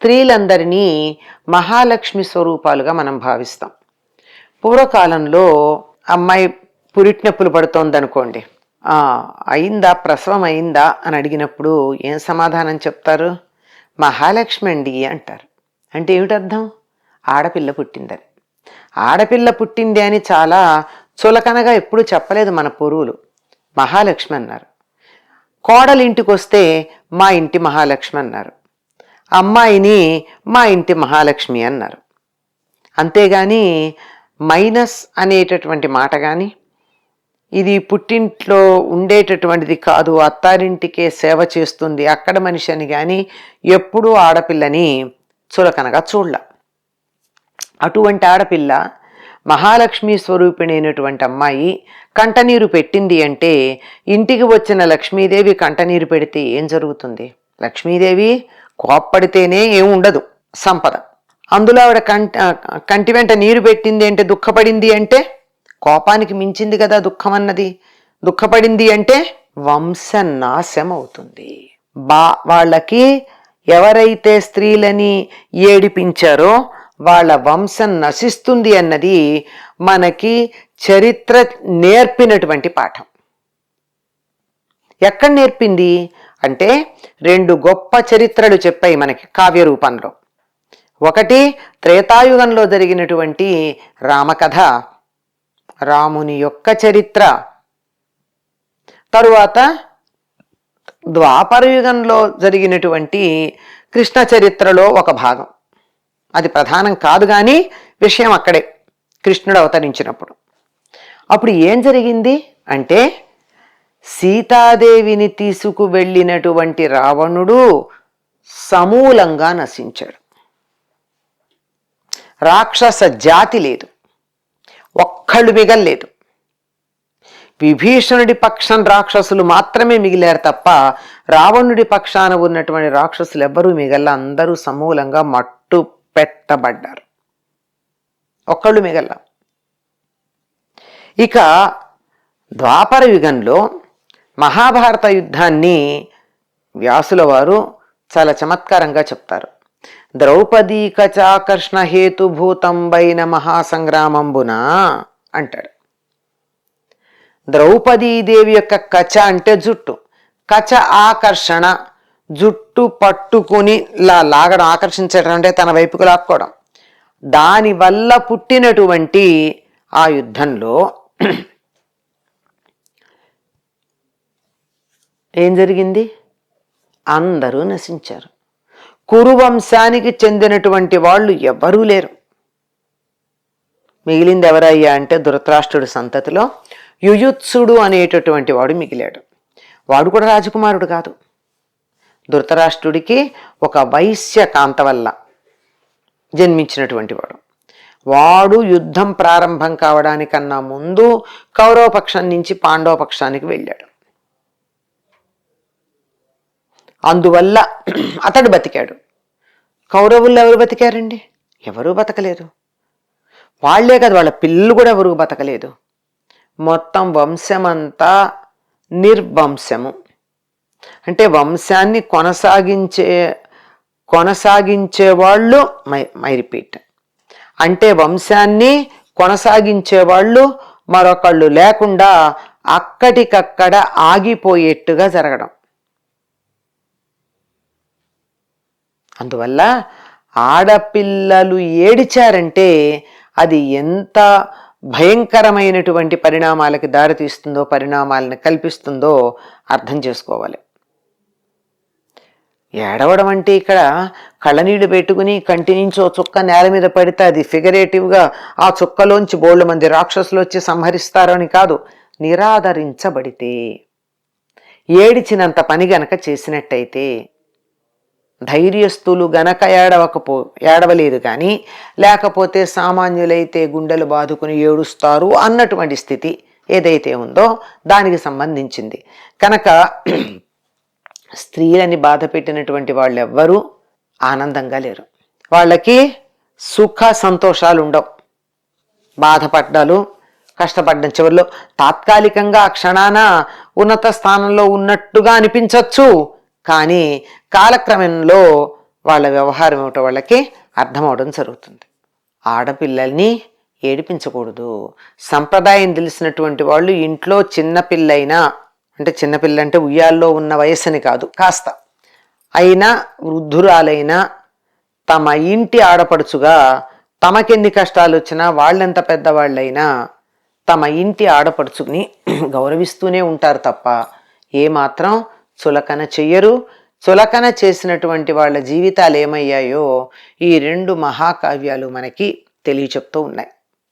స్త్రీలందరినీ మహాలక్ష్మి స్వరూపాలుగా మనం భావిస్తాం. పూర్వకాలంలో అమ్మాయి పురిటినొప్పులు పడుతోందనుకోండి, అయిందా, ప్రసవం అయిందా అని అడిగినప్పుడు ఏం సమాధానం చెప్తారు? మహాలక్ష్మి అండి అంటారు. అంటే ఏమిటర్థం? ఆడపిల్ల పుట్టిందని. ఆడపిల్ల పుట్టింది అని చాలా చులకనగా ఎప్పుడూ చెప్పలేదు మన పూర్వులు. మహాలక్ష్మి అన్నారు. కోడలి ఇంటికి వస్తే మా ఇంటి మహాలక్ష్మి అన్నారు. అమ్మాయిని మా ఇంటి మహాలక్ష్మి అన్నారు. అంతేగాని మైనస్ అనేటటువంటి మాట కానీ, ఇది పుట్టింట్లో ఉండేటటువంటిది కాదు, అత్తారింటికే సేవ చేస్తుంది, అక్కడ మనిషి అని కానీ ఎప్పుడూ ఆడపిల్లని చులకనగా చూడల. అటువంటి ఆడపిల్ల మహాలక్ష్మి స్వరూపిణైనటువంటి అమ్మాయి కంటనీరు పెట్టింది అంటే, ఇంటికి వచ్చిన లక్ష్మీదేవి కంటనీరు పెడితే ఏం జరుగుతుంది? లక్ష్మీదేవి కోప్పడితేనే ఏముండదు సంపద. అందులో ఆవిడ కంటి వెంట నీరు పెట్టింది అంటే, దుఃఖపడింది అంటే కోపానికి మించింది కదా దుఃఖం అన్నది. దుఃఖపడింది అంటే వంశనాశం అవుతుంది. వాళ్ళకి ఎవరైతే స్త్రీలని ఏడిపించారో వాళ్ళ వంశం నశిస్తుంది అన్నది మనకి చరిత్ర నేర్పినటువంటి పాఠం. ఎక్కడ నేర్పింది అంటే, 2 గొప్ప చరిత్రలు చెప్పాయి మనకి కావ్య రూపంలో. ఒకటి త్రేతాయుగంలో జరిగినటువంటి రామకథ, రాముని యొక్క చరిత్ర. తరువాత ద్వాపరయుగంలో జరిగినటువంటి కృష్ణ చరిత్రలో ఒక భాగం. అది ప్రధానం కాదు కానీ విషయం అక్కడే, కృష్ణుడు అవతరించినప్పుడు. అప్పుడు ఏం జరిగింది అంటే, సీతాదేవిని తీసుకువెళ్ళినటువంటి రావణుడు సమూలంగా నశించాడు. రాక్షస జాతి లేదు, ఒక్కళ్ళు మిగల్లేదు. విభీషణుడి పక్షం రాక్షసులు మాత్రమే మిగిలారు తప్ప రావణుడి పక్షాన ఉన్నటువంటి రాక్షసులు ఎవ్వరూ మిగల్ల. అందరూ సమూలంగా మట్టు పెట్టబడ్డారు, ఒక్కళ్ళు మిగల్ల. ఇక ద్వాపర యుగంలో మహాభారత యుద్ధాన్ని వ్యాసుల వారు చాలా చమత్కారంగా చెప్తారు. ద్రౌపదీ కచాకర్షణ హేతుభూతంబైన మహాసంగ్రామంబున అంటాడు. ద్రౌపదీదేవి యొక్క కచ అంటే జుట్టు, కచ ఆకర్షణ, జుట్టు పట్టుకుని లాగడం, ఆకర్షించడం అంటే తన వైపుకు లాక్కోవడం. దానివల్ల పుట్టినటువంటి ఆ యుద్ధంలో ఏం జరిగింది? అందరూ నశించారు. కురువంశానికి చెందినటువంటి వాళ్ళు ఎవరూ లేరు. మిగిలింది ఎవరయ్యా అంటే, ధృతరాష్ట్రుడి సంతతిలో యుయుత్సుడు అనేటటువంటి వాడు మిగిలాడు. వాడు కూడా రాజకుమారుడు కాదు. ధృతరాష్ట్రుడికి ఒక వైశ్య కాంత వల్ల జన్మించినటువంటి వాడు. వాడు యుద్ధం ప్రారంభం కావడానికన్నా ముందు కౌరవ పక్షం నుంచి పాండవ పక్షానికి వెళ్ళాడు. అందువల్ల అతడు బతికాడు. కౌరవుల్లో ఎవరు బతికారండి? ఎవరూ బతకలేదు. వాళ్లే కాదు, వాళ్ళ పిల్లలు కూడా ఎవరూ బతకలేదు. మొత్తం వంశమంతా నిర్వంశము. అంటే వంశాన్ని కొనసాగించేవాళ్ళు మైరిపీట్ అంటే వంశాన్ని కొనసాగించేవాళ్ళు మరొకళ్ళు లేకుండా అక్కడికక్కడ ఆగిపోయేట్టుగా జరగడం. అందువల్ల ఆడపిల్లలు ఏడిచారంటే అది ఎంత భయంకరమైనటువంటి పరిణామాలకి దారితీస్తుందో, పరిణామాలను కల్పిస్తుందో అర్థం చేసుకోవాలి. ఏడవడం అంటే ఇక్కడ కళ్ళనీళ్ళు పెట్టుకుని కంటి నుంచి ఓ చుక్క నేల మీద పడితే అది ఫిగరేటివ్గా ఆ చుక్కలోంచి బోళ్ళు మంది రాక్షసులు వచ్చి సంహరిస్తారని కాదు. నిరాదరించబడితే, ఏడిచినంత పని గనక చేసినట్టయితే, ధైర్యస్తులు గనక ఏడవలేదు కానీ, లేకపోతే సామాన్యులైతే గుండెలు బాదుకుని ఏడుస్తారు అన్నటువంటి స్థితి ఏదైతే ఉందో దానికి సంబంధించింది. కనుక స్త్రీలని బాధ పెట్టినటువంటి వాళ్ళు ఎవ్వరూ ఆనందంగా లేరు. వాళ్ళకి సుఖ సంతోషాలు ఉండవు. బాధపడ్డాలు, కష్టపడ్డం, చివరిలో తాత్కాలికంగా ఆ క్షణాన ఉన్నత స్థానంలో ఉన్నట్టుగా అనిపించవచ్చు, కానీ కాలక్రమంలో వాళ్ళ వ్యవహారం ఏమిటో వాళ్ళకి అర్థమవడం జరుగుతుంది. ఆడపిల్లల్ని ఏడిపించకూడదు. సంప్రదాయం తెలిసినటువంటి వాళ్ళు ఇంట్లో చిన్నపిల్లైనా, అంటే చిన్నపిల్ల అంటే ఉయ్యాల్లో ఉన్న వయస్సుని కాదు, కాస్త అయినా వృద్ధురాలైనా తమ ఇంటి ఆడపడుచుగా తమకెన్ని కష్టాలు వచ్చినా వాళ్ళెంత పెద్దవాళ్ళైనా తమ ఇంటి ఆడపడుచుని గౌరవిస్తూనే ఉంటారు తప్ప ఏమాత్రం చులకన చెయ్యరు. చులకన చేసినటువంటి వాళ్ళ జీవితాలు ఏమయ్యాయో ఈ 2 మహాకావ్యాలు మనకి తెలియచెప్తూ ఉన్నాయి.